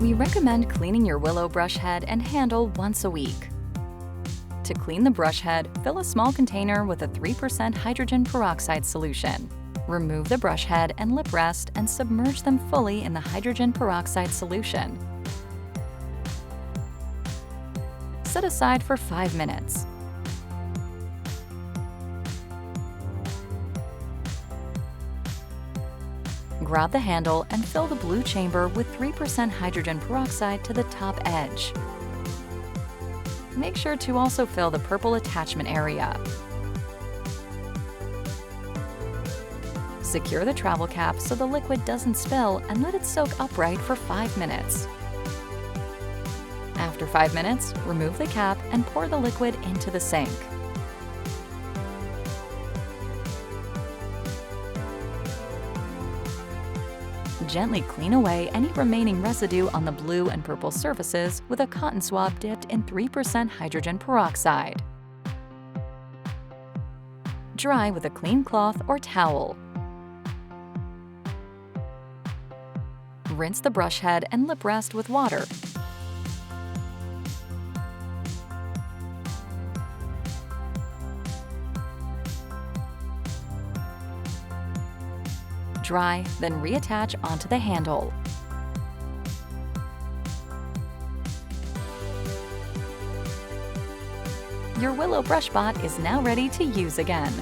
We recommend cleaning your Willo brush head and handle once a week. To clean the brush head, fill a small container with a 3% hydrogen peroxide solution. Remove the brush head and lip rest and submerge them fully in the hydrogen peroxide solution. Set aside for 5 minutes. Grab the handle and fill the blue chamber with 3% hydrogen peroxide to the top edge. Make sure to also fill the purple attachment area. Secure the travel cap so the liquid doesn't spill and let it soak upright for 5 minutes. After 5 minutes, remove the cap and pour the liquid into the sink. Gently clean away any remaining residue on the blue and purple surfaces with a cotton swab dipped in 3% hydrogen peroxide. Dry with a clean cloth or towel. Rinse the brush head and lip rest with water. Dry, then reattach onto the handle. Your Willo BrushBot is now ready to use again.